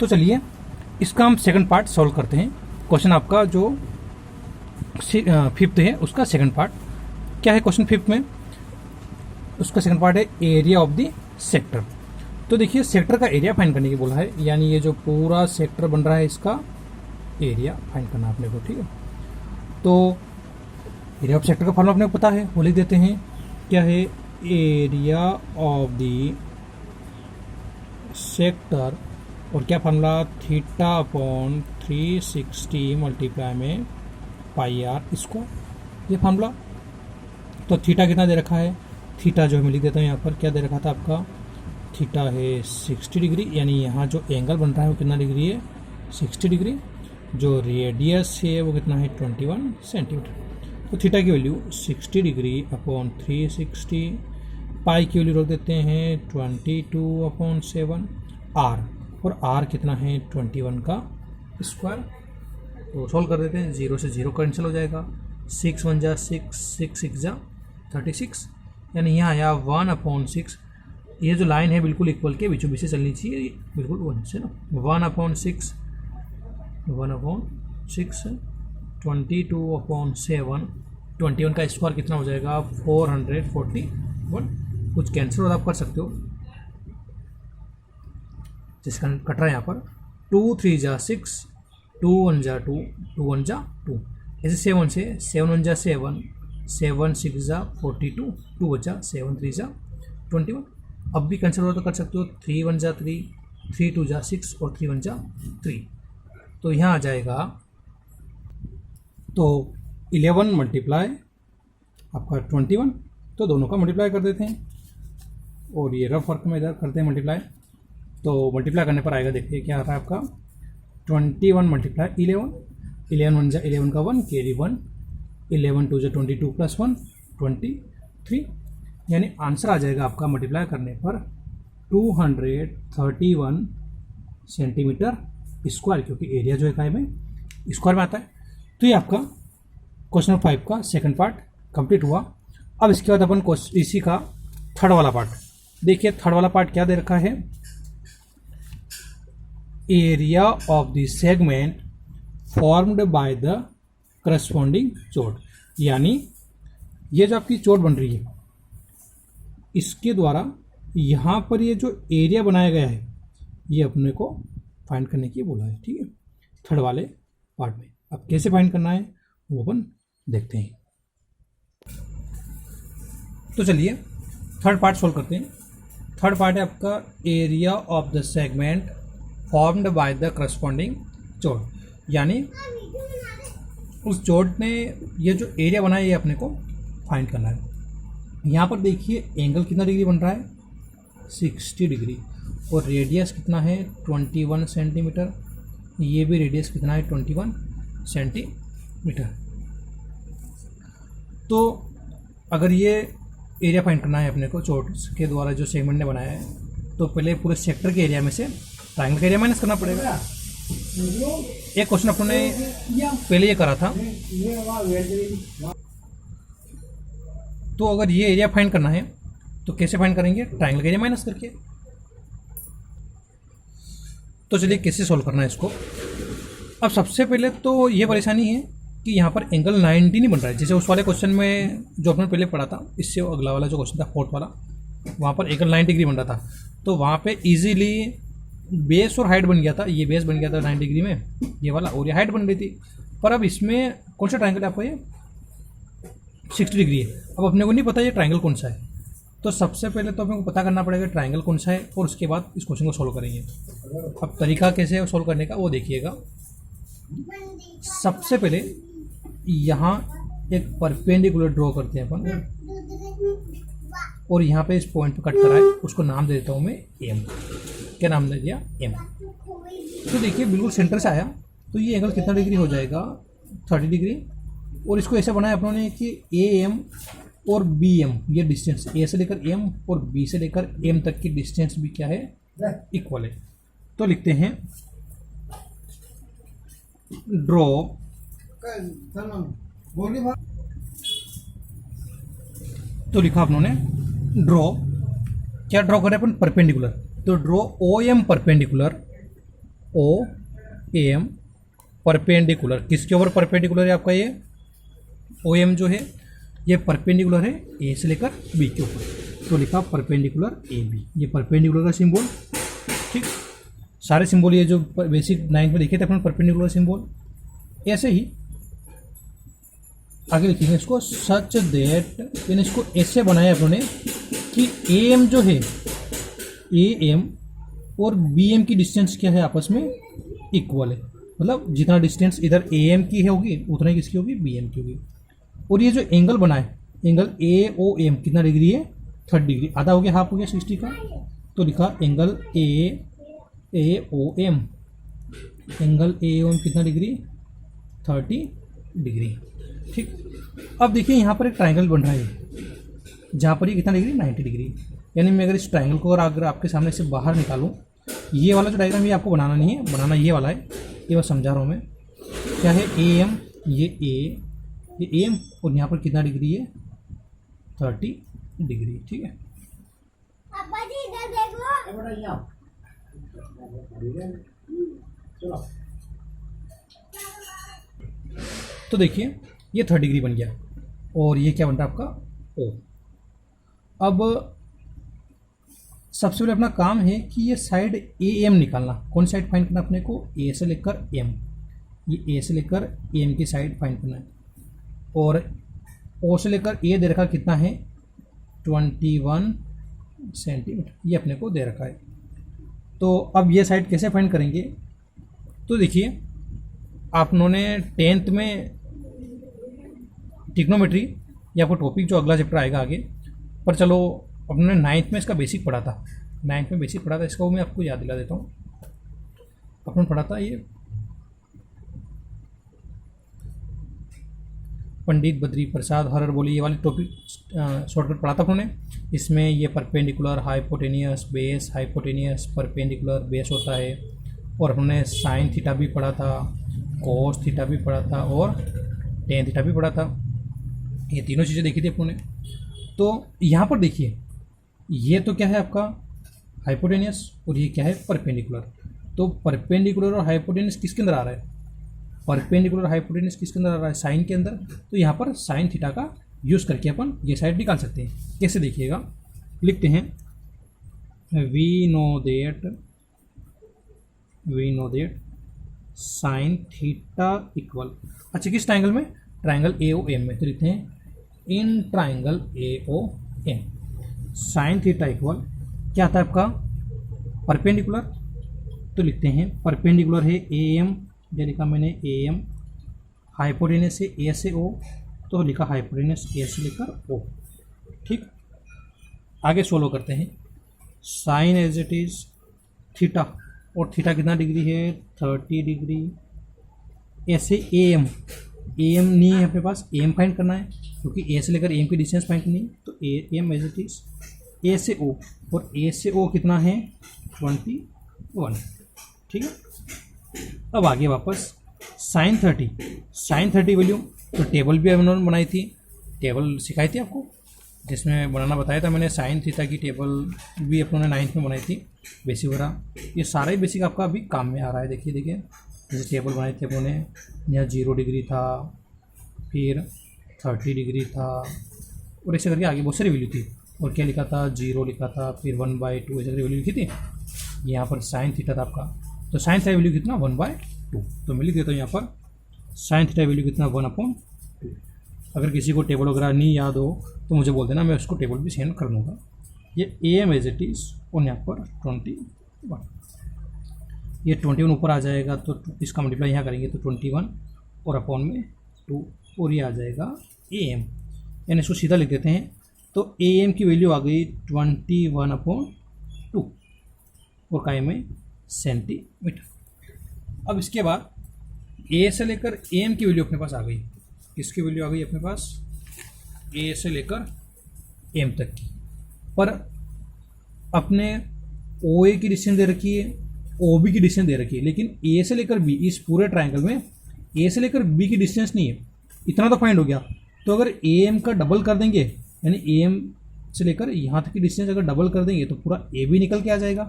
तो चलिए इसका हम सेकंड पार्ट सॉल्व करते हैं। क्वेश्चन आपका जो फिफ्थ है उसका सेकंड पार्ट क्या है। क्वेश्चन फिफ्थ में उसका सेकंड पार्ट है एरिया ऑफ द सेक्टर। तो देखिए सेक्टर का एरिया फाइंड करने की बोला है, यानी ये जो पूरा सेक्टर बन रहा है इसका एरिया फाइंड करना अपने को, ठीक है। तो एरिया ऑफ सेक्टर का फॉर्मूला अपने को पता है, वो लिख देते हैं। क्या है? एरिया ऑफ द सेक्टर और क्या फॉर्मूला? थीटा अपॉन 360 मल्टीप्लाई में पाई आर स्क्वायर, ये फॉर्मूला। तो थीटा कितना दे रखा है? थीटा जो मैं लिख देता हूँ यहाँ पर, क्या दे रखा था आपका? थीटा है 60 डिग्री, यानी यहाँ जो एंगल बन रहा है वो कितना डिग्री है? 60 डिग्री। जो रेडियस है वो कितना है? 21 सेंटीमीटर। तो थीटा की वैल्यू 60 डिग्री अपॉन 360, पाई की वैल्यू रख देते हैं 22 अपॉन 7 आर, और आर कितना है? 21 का स्क्वायर। तो सॉल्व कर देते हैं, 0 से 0 कैंसिल हो जाएगा, 6 1 जा 6, 6 6 जा 36, यानी यहाँ आया 1 अपॉन 6। ये जो लाइन है बिल्कुल इक्वल के बीचों बीच से चलनी चाहिए, बिल्कुल 1 से ना। 1 अपॉन 6, 1 अपॉन 6, 22 अपॉन 7, 21 का स्क्वायर कितना हो जाएगा? 441। कुछ कैंसिल और आप कर सकते हो, जिसका कट रहा है यहाँ पर 2 3 जा 6, 2 1 जा 2, 2 1 जा 2, ऐसे 7 से 7 1 जा 7, 7 6 जा 42, 2 बचा 7 3 जा 21। अब भी कैंसिल हो तो कर सकते हो, 3 1 जा 3, 3 2 जा 6 और 3 1 जा 3। तो यहाँ आ जाएगा, तो 11 मल्टीप्लाई आपका 21, तो दोनों का मल्टीप्लाई कर देते हैं और ये रफ वर्क में इधर करते हैं मल्टीप्लाई। तो मल्टीप्लाई करने पर आएगा, देखिए क्या आ रहा है आपका? 21 मल्टीप्लाई 11, 11 1 जा 11 का 1 कैरी 1, 11 2 जा 22 प्लस 1 23, यानी आंसर आ जाएगा आपका मल्टीप्लाई करने पर 231 सेंटीमीटर स्क्वायर, क्योंकि एरिया जो है इकाई में स्क्वायर में आता है। तो ये आपका क्वेश्चन 5 का सेकंड पार्ट कंप्लीट हुआ। अब इसके बाद अपन इसी का थर्ड वाला पार्ट देखिए। थर्ड वाला पार्ट क्या दे रखा है? Area of the segment formed by the corresponding चोट, यानी ये जो आपकी चोट बन रही है इसके द्वारा यहाँ पर ये जो एरिया बनाया गया है ये अपने को फाइंड करने की बोला है, ठीक है, थर्ड वाले पार्ट में। अब कैसे फाइंड करना है वो अपन देखते हैं। तो चलिए थर्ड पार्ट सोल्व करते हैं। थर्ड पार्ट है आपका area of the segment formed by the corresponding चोट, यानी उस चोट ने ये जो एरिया बनाया ये अपने को फाइंड करना है। यहाँ पर देखिए एंगल कितना डिग्री बन रहा है? 60 डिग्री, और रेडियस कितना है? 21 सेंटीमीटर। ये भी रेडियस कितना है? 21 सेंटीमीटर। तो अगर ये एरिया फाइंड करना है अपने को चोट के द्वारा जो सेगमेंट ने बनाया है, तो पहले पूरे सेक्टर के एरिया में से ट्रायंगल का एरिया माइनस करना पड़ेगा। एक क्वेश्चन अपने पहले ये करा था। तो अगर ये एरिया फाइंड करना है तो कैसे फाइंड करेंगे? ट्रायंगल का एरिया माइनस करके। तो चलिए कैसे सॉल्व करना है इसको। अब सबसे पहले तो ये परेशानी है कि यहाँ पर एंगल 90 नहीं बन रहा है, जैसे उस वाले क्वेश्चन में जो अपने पहले पढ़ा था, इससे अगला वाला जो क्वेश्चन था फोर्थ वाला, वहाँ पर एंगल 90 डिग्री बन रहा था। तो वहाँ पे इजीली बेस और हाइट बन गया था, ये बेस बन गया था 90 डिग्री में ये वाला, और ये हाइट बन गई थी। पर अब इसमें कौन सा ट्रायंगल है आपको? ये 60 डिग्री है। अब अपने को नहीं पता ये ट्रायंगल कौन सा है, तो सबसे पहले तो अपने को पता करना पड़ेगा ट्रायंगल कौन सा है, और उसके बाद इस क्वेश्चन को सॉल्व करेंगे। अब तरीका कैसे है सॉल्व करने का वो देखिएगा। सबसे पहले यहाँ एक परपेंडिकुलर ड्रॉ करते हैं अपन, और यहाँ पे इस पॉइंट पे कट करा है, उसको नाम दे देता हूँ मैं एम। क्या नाम दे दिया? एम। तो देखिए बिल्कुल सेंटर से आया, तो ये एंगल कितना डिग्री हो जाएगा? 30 डिग्री। और इसको ऐसे बनाया अपनों ने कि ए एम और बी एम, ये डिस्टेंस ए से लेकर एम और बी से लेकर एम तक की डिस्टेंस भी क्या है? इक्वल है। तो लिखते हैं ड्रॉ तो लिखा अपनों ने ड्रॉ, क्या ड्रॉ करें अपन? परपेंडिकुलर। तो draw O M perpendicular O M perpendicular, किसके ऊपर परपेंडिकुलर है आपका ये ओ एम जो है ये परपेंडिकुलर है ए से लेकर बी के ऊपर, तो लिखा परपेंडिकुलर ए बी, ये परपेंडिकुलर का सिंबल। ठीक, सारे सिंबल ये जो बेसिक 9th में देखे थे अपने परपेंडिकुलर सिंबल। ऐसे ही आगे लिखेंगे इसको, सच दैट, यानी इसको ऐसे बनाया अपने कि ए एम जो है ए एम और बी एम की डिस्टेंस क्या है आपस में इक्वल है, मतलब जितना डिस्टेंस इधर ए एम की है होगी उतना ही किसकी होगी बी एम की होगी। और ये जो एंगल बना है एंगल ए ओ एम कितना डिग्री है 30 डिग्री, आधा हो गया हाफ हो गया 60 का, तो लिखा angle A O M, angle A O M कितना डिग्री 30 डिग्री। ठीक, अब देखिए यहाँ पर एक ट्राइंगल बन रहा है जहाँ पर ये कितना डिग्री 90 डिग्री, यानी मैं अगर इस ट्राइंगल को अगर आपके सामने से बाहर निकालूँ, ये वाला जो डायग्राम ये आपको बनाना नहीं है, बनाना ये वाला है, ये बस समझा रहा हूँ मैं। क्या है ए एम, ये ए एम और यहाँ पर कितना डिग्री है 30 डिग्री। ठीक है, तो देखिए ये 30 डिग्री बन गया और ये क्या बन रहा है आपका ओ। अब सबसे पहले अपना काम है कि ये साइड ए एम निकालना, कौन साइड फाइंड करना अपने को, ए से लेकर एम, ये ए से लेकर एम की साइड फाइंड करना है। और ओ से लेकर ए दे रखा कितना है 21 सेंटीमीटर, ये अपने को दे रखा है। तो अब ये साइड कैसे फाइंड करेंगे, तो देखिए आप लोगों ने 10th में ट्रिग्नोमेट्री या आपको टॉपिक जो अगला चैप्टर आएगा आगे, पर चलो अपने 9th में इसका बेसिक पढ़ा था, 9th में बेसिक पढ़ा था इसका, वो मैं आपको याद दिला देता हूँ। अपन पढ़ा था ये पंडित बद्री प्रसाद हरर बोली, ये वाली टॉपिक शॉर्टकट पढ़ा था उन्होंने। इसमें ये perpendicular hypotenuse base, hypotenuse perpendicular base होता है, और हमने साइन थीटा भी पढ़ा था, कोस थीटा भी पढ़ा था और टेन थीटा भी पढ़ा था, ये तीनों चीज़ें देखी थी अपन ने। तो यहाँ पर देखिए ये तो क्या है आपका हाइपोटेनियस और ये क्या है परपेंडिकुलर। तो परपेंडिकुलर और हाइपोटेनियस किसके अंदर आ रहा है, परपेंडिकुलर हाइपोटेनियस किसके अंदर आ रहा है साइन के अंदर। तो यहाँ पर साइन थीटा का यूज़ करके अपन ये साइड निकाल सकते हैं। कैसे देखिएगा, लिखते हैं we know that sine theta equal, अच्छा किस ट्राइंगल में, ट्राइंगल ए ओ एम में, तो लिखते हैं in triangle A O M sine theta equal क्या आता है आपका परपेंडिकुलर, तो लिखते हैं परपेंडिकुलर है ए एम, जो लिखा मैंने ए एम, हाइपोटेनियस है ए से ओ, तो लिखा हाइपोटेनियस ए से लेकर ओ। ठीक, आगे सोल्व करते हैं, sine as it is theta, और थीटा कितना डिग्री है 30 डिग्री, ऐसे ए एम नहीं है अपने पास, एम फाइंड करना है क्योंकि ए से लेकर एम की डिस्टेंस फाइंड करनी है, तो A M as it is A से ओ, और ए से ओ कितना है 21। ठीक है, अब आगे वापस साइन 30 वैल्यू, तो टेबल भी उन्होंने बनाई थी, टेबल सिखाई थी आपको जिसमें बनाना बताया था मैंने, साइन थीटा की टेबल भी अपनों ने 9th में बनाई थी बेसिक वगैरह, ये सारा ही बेसिक आपका अभी काम में आ रहा है। देखिए जैसे टेबल बनाई थी अपनों ने, यहाँ 0 डिग्री था, फिर 30 डिग्री था, और ऐसे करके आगे बहुत सारी वैल्यू थी, और क्या लिखा था 0 लिखा था, फिर 1/2 ऐसे करके वैल्यू लिखी थी। यहाँ पर साइन थीटा था आपका, तो साइन थीटा वैल्यू कितना 1/2, तो मैं लिख देता हूँ यहाँ पर साइन थीटा वैल्यू कितना 1/2। अगर किसी को टेबल वगैरह नहीं याद हो तो मुझे बोल देना, मैं उसको टेबल भी सेंड कर दूँगा। ये A M as it is, और यहाँ पर 21, ये 21 ऊपर आ जाएगा तो इसका मल्टीप्लाई यहाँ करेंगे तो 21 और अपॉन में 2, और ये आ जाएगा ए एम, यानी इसको सीधा लिख देते हैं। तो ए एम की वैल्यू आ गई 21/2 और काय में सेंटीमीटर। अब इसके बाद ए से लेकर ए एम की वैल्यू अपने पास आ गई, किसकी वैल्यू आ गई अपने पास ए से लेकर एम तक की, पर अपने ओ ए की डिस्टेंस दे रखी है, ओ बी की डिस्टेंस दे रखी है, लेकिन ए से लेकर बी, इस पूरे ट्राइंगल में ए से लेकर बी की डिस्टेंस नहीं है। इतना तो फाइंड हो गया, तो अगर ए एम का डबल कर देंगे, यानी ए एम से लेकर यहाँ तक की डिस्टेंस अगर डबल कर देंगे तो पूरा ए बी निकल के आ जाएगा।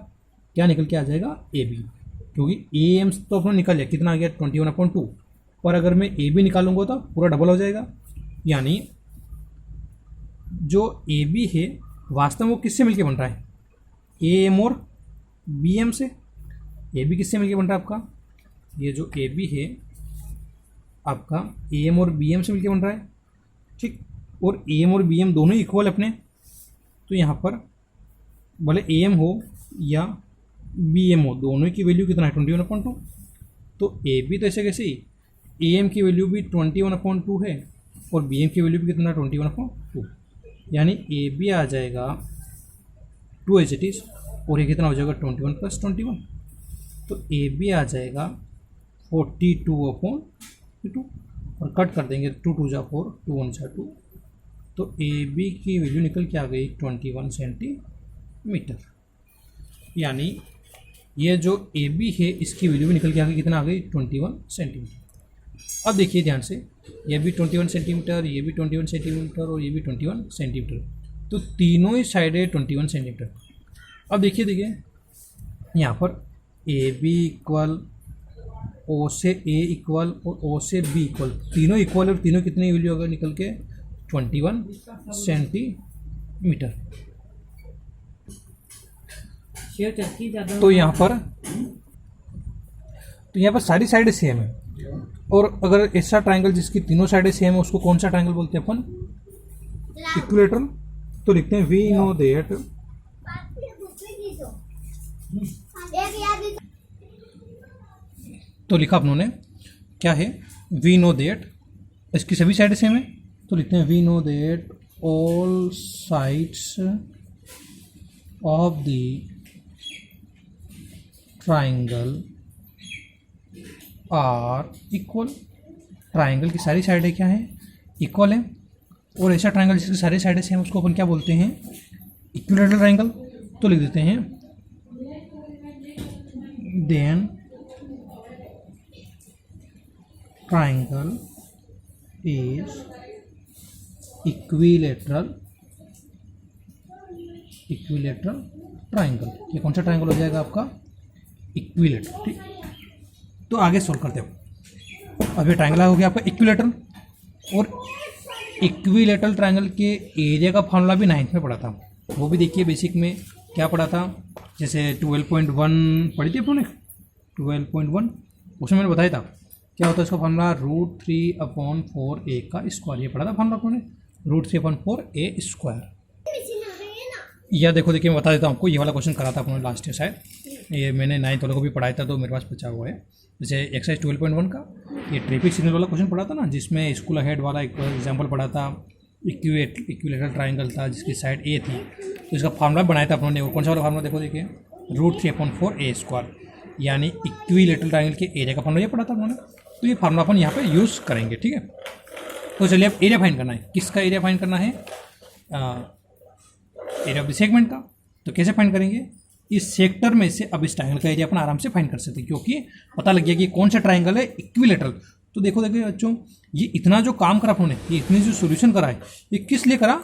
क्या निकल के आ जाएगा ए बी, क्योंकि ए एम तो अपना निकल जाए, कितना आ गया 21/2, और अगर मैं ए बी निकालूंगा तो पूरा डबल हो जाएगा। यानी जो ए बी है वास्तव में वो किससे मिलके बन रहा है, ए एम और बी एम से। ए बी किससे मिलके बन रहा है आपका, ये जो ए बी है आपका ए एम और बी एम से मिलके बन रहा है, ठीक। और ए एम और बी एम दोनों इक्वल अपने, तो यहाँ पर भले ए एम हो या बी एम हो, दोनों की वैल्यू कितना है 21/2। तो ए बी तो ऐसे कैसे, ए एम की वैल्यू भी 21/2 है और बी एम की वैल्यू भी कितना 21/2, यानी ए बी आ जाएगा 2 एज इट इज़, और ये कितना हो जाएगा 21 + 21, तो ए बी आ जाएगा 42/2, और कट कर देंगे 2 2 जा 4, 2 1 जा 2, तो ए बी की वैल्यू निकल के आ गई 21 सेंटीमीटर। यानी ये जो ए बी है इसकी वैल्यू भी निकल के आ गई, कितना आ गई 21 सेंटीमीटर। अब देखिए ध्यान से, ये भी 21 सेंटीमीटर, ये भी 21 सेंटीमीटर और ये भी 21 सेंटीमीटर, तो तीनों ही साइड है 21 सेंटीमीटर। अब देखिए यहाँ पर ए बी इक्वल, ओ से ए इक्वल और ओ से बी इक्वल, तीनों इक्वल और तीनों कितनी वैल्यू होगा निकल के 21 सेंटीमीटर। तो यहाँ पर सारी साइड सेम है, और अगर ऐसा ट्राइंगल जिसकी तीनों साइडें सेम है उसको कौन सा ट्राइंगल बोलते हैं अपन, इक्विलेटरल। तो लिखते हैं वी नो दैट तो लिखा अपनों ने क्या है, वी नो दैट, इसकी सभी साइडें सेम है, तो लिखते हैं we know that all sides of the triangle are equal. Triangle की सारी साइडें क्या है, इक्वल है, और ऐसा ट्राइंगल जिसकी सारी साइडें सेम उसको अपन क्या बोलते हैं, इक्विलेटरल ट्राइंगल। तो लिख देते हैं then triangle is equilateral triangle. ये कौन सा ट्राइंगल हो जाएगा आपका, इक्विलेटरल, ठीक। तो आगे सोल्व करते हो। अब ये ट्राइंगल हो गया आपका इक्विलेटरल, और इक्विलेटरल ट्राइंगल के एरिया का फॉर्मूला भी 9th में पढ़ा था, वो भी देखिए बेसिक में क्या पढ़ा था, जैसे 12.1 पढ़ी थी अपने 12.1, उसमें मैंने बताया था क्या होता है इसका फॉर्मूला, √3/4a का स्क्वायर, ये पढ़ा था फॉर्मूला अपने, √3/4a²। या देखो देखिए मैं बता देता हूँ आपको, ये वाला क्वेश्चन करा था अपने लास्ट ईयर शायद, ये मैंने 9th वालों को भी पढ़ाया था तो मेरे पास बचा हुआ है। जैसे एक्सरसाइज 12.1 का ये ट्रैफिक सिग्नल वाला क्वेश्चन पढ़ा था ना, जिसमें स्कूल हेड वाला एक एग्जाम्पल पढ़ा था, इक्विलेटरल ट्राइंगल था जिसकी साइड ए थी, तो इसका फार्मूला बनाया था अपनों ने। और कौन सा वाला फार्मूला देखो देखिए, √3/4a², यानी इक्विलेटरल ट्राइंगल के एरिया का फार्मूला ये पढ़ा था उन्होंने, तो ये फार्मूला अपन यहाँ पे यूज़ करेंगे, ठीक है। तो चलिए अब एरिया फाइंड करना है, किसका एरिया फाइंड करना है, एरिया ऑफ द सेगमेंट का। तो कैसे फाइंड करेंगे, इस सेक्टर में से अब इस ट्राइंगल का एरिया अपन आराम से फाइंड कर सकते हैं, क्योंकि पता लग गया कि कौन सा ट्राइंगल है इक्विलेटरल। तो देखो देखिए बच्चों, ये इतना जो काम करा उन्होंने, ये इतनी जो सोल्यूशन करा है, ये किस लिए करा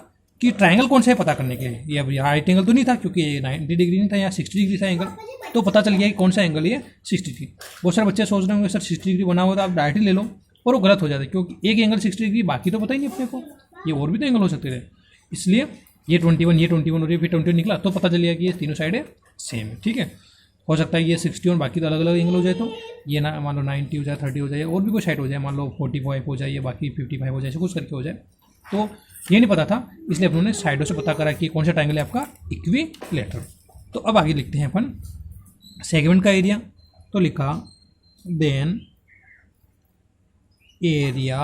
कि ट्राइंगल कौन सा है पता करने के लिए। ये अब राइट एंगल तो नहीं था क्योंकि ये 90 डिग्री नहीं था, यहाँ 60 डिग्री था एंगल, तो पता चल गया कि कौन सा एंगल ये 60 डिग्री। बहुत सारे बच्चे सोच रहे होंगे सर 60 डिग्री बना हुआ तो आप डायरेक्ट ही ले लो, और वो गलत हो जाता है, क्योंकि एक एंगल 60 डिग्री, बाकी तो पता ही नहीं अपने को, ये और भी तो एंगल हो सकते थे। इसलिए ये 21, ये 21 और ये फिर 21 निकला, तो पता चल गया कि ये तीनों साइडें सेम है, ठीक है। हो सकता है ये 60 और बाकी तो अलग अलग एंगल हो जाए, तो ये ना मान लो 90 हो जाए, 30 हो जाए, और भी कोई साइड हो जाए, मान लो 45 हो जाए, बाकी 55 हो जाए, ऐसे कुछ करके हो जाए। तो ये नहीं पता था, इसलिए उन्होंने साइडों से पता करा कि कौन सा ट्राइंगल है आपका इक्विलेटरल। तो अब आगे लिखते हैं अपन सेगमेंट का एरिया। तो लिखा then area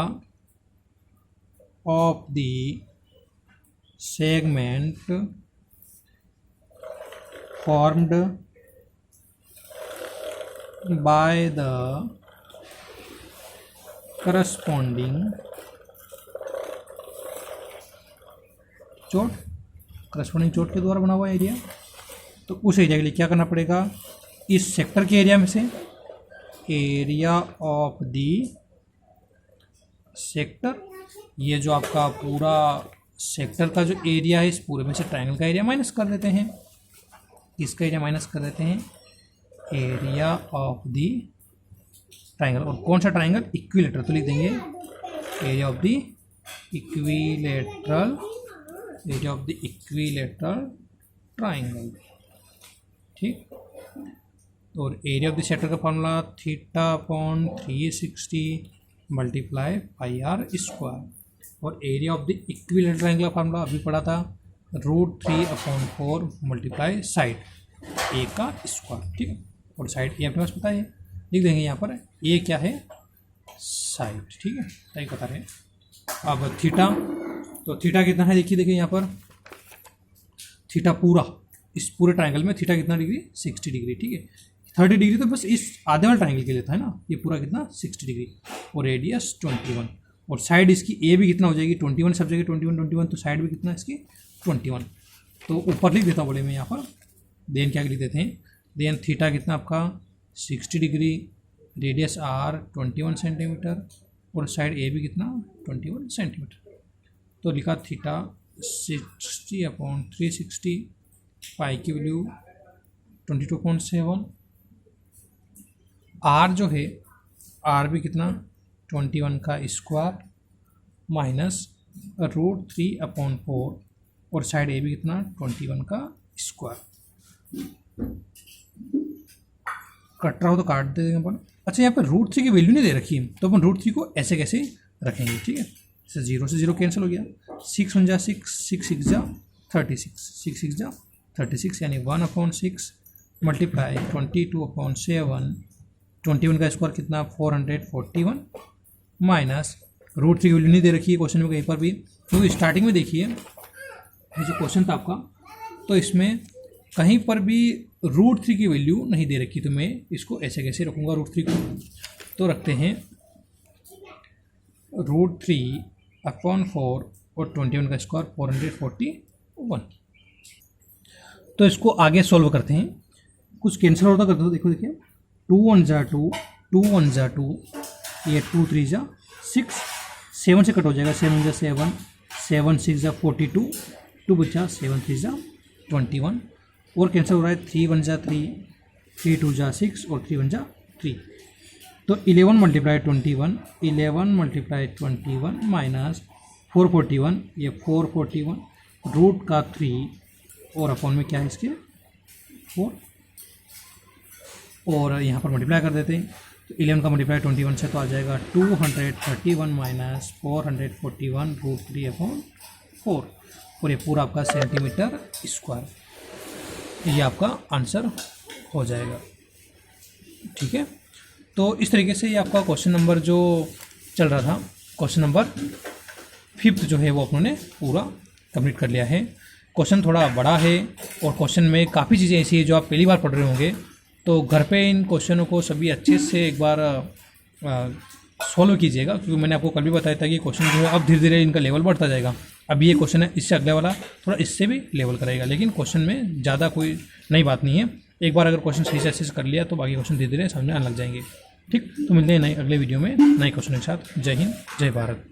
of the segment formed by the corresponding chord, corresponding chord के द्वारा बना हुआ एरिया। तो उस एरिया के लिए क्या करना पड़ेगा, इस सेक्टर के एरिया में से एरिया ऑफ द सेक्टर, ये जो आपका पूरा सेक्टर का जो एरिया है, इस पूरे में से ट्राइंगल का एरिया माइनस कर देते हैं। इसका एरिया माइनस कर देते हैं, एरिया ऑफ द ट्राइंगल। और कौन सा ट्राइंगल? इक्विलेटरल। तो लिख देंगे area of the equilateral, area of the equilateral triangle. ठीक। और एरिया ऑफ द सेक्टर का formula theta upon 360 multiply pi r square. और area of the equilateral triangle का फॉर्मूला अभी पढ़ा था, √3/4 मल्टीप्लाई साइड ए का स्क्वायर। ठीक है। और साइड ए अपने पास पता है, लिख देंगे यहाँ पर ए क्या है? साइड। ठीक है, सही बता रहे हैं। अब थीटा, तो थीटा कितना है देखिए यहाँ पर थीटा पूरा, इस पूरे ट्राइंगल में थीटा कितना डिग्री? 60 डिग्री। ठीक है, 30 डिग्री तो बस इस आधे वाले ट्राइंगल के लिए था है ना, ये पूरा कितना? 60 डिग्री। और रेडियस 21। और साइड इसकी ए भी कितना हो जाएगी? 21, सब जगह 21, तो साइड भी कितना इसकी? 21। तो ऊपर लिख देता बोले मैं यहाँ पर, देन क्या लिख देते हैं, देन थीटा कितना आपका? 60 डिग्री, रेडियस आर 21 सेंटीमीटर, और साइड ए भी कितना? 21 सेंटीमीटर। तो लिखा थीटा 60/360, पाई की वैल्यू 22.7, आर जो है आर भी कितना? 21 का स्क्वायर माइनस √3/4, और साइड ए भी कितना? 21 का स्क्वायर। कट रहा हो तो काट दे देंगे अपन। अच्छा, यहाँ पे √3 की वैल्यू नहीं दे रखी है, तो अपन √3 को ऐसे कैसे रखेंगे? ठीक है, जैसे 0 से 0 कैंसिल हो गया, 6 1 जा 6, 6 6 जा 36, 6 6 जा 36, यानी 1/6 मल्टीप्लाई 22/7, 21 का स्क्वायर कितना? 441, माइनस √3 की वैल्यू नहीं दे रखी है क्वेश्चन में कहीं पर भी। तो स्टार्टिंग में देखिए ये जो क्वेश्चन था आपका, तो इसमें कहीं पर भी √3 की वैल्यू नहीं दे रखी, तो मैं इसको ऐसे कैसे रखूँगा √3 को? तो रखते हैं √3/4 और 21 का स्क्वायर 441। तो इसको आगे सॉल्व करते हैं, कुछ कैंसिल होता करते हो। देखो देखिए 2 1 जा 2, 2 1 जा 2, ये 2 3 जा 6, 7 से कट हो जाएगा, 7 जा 7, 7 6 जा 42, 2 बचा, 7 3 जा 21, और कैंसिल हो रहा है 3 1 जा 3, 3 2 जा 6, और 3 1 जा 3। तो 11 मल्टीप्लाई 21, 11 मल्टीप्लाई 21 माइनस 441, ये 441 रूट का 3, और अपॉन में क्या है इसके 4, और यहाँ पर मल्टीप्लाई कर देते हैं। तो 11 का मल्टीप्लाई 21 से तो आ जाएगा 231 माइनस 441 √3/4, और ये पूरा आपका सेंटीमीटर स्क्वायर, ये आपका आंसर हो जाएगा। ठीक है, तो इस तरीके से ये आपका क्वेश्चन नंबर जो चल रहा था, क्वेश्चन नंबर 5 जो है वो अपनों ने पूरा कंप्लीट कर लिया है। क्वेश्चन थोड़ा बड़ा है, और क्वेश्चन में काफ़ी चीज़ें ऐसी है जो आप पहली बार पढ़ रहे होंगे, तो घर पे इन क्वेश्चनों को सभी अच्छे से एक बार सॉल्व कीजिएगा, क्योंकि मैंने आपको कल भी बताया था कि क्वेश्चन जो है अब धीरे धीरे इनका लेवल बढ़ता जाएगा। अब ये क्वेश्चन है, इससे अगले वाला थोड़ा इससे भी लेवल करेगा, लेकिन क्वेश्चन में ज़्यादा कोई नई बात नहीं है। एक बार अगर क्वेश्चन सही से अच्छे से कर लिया तो बाकी क्वेश्चन धीरे धीरे समझ में आने लग जाएंगे। ठीक, तो मिलते हैं नए अगले वीडियो में नए क्वेश्चन के साथ। जय हिंद, जय भारत।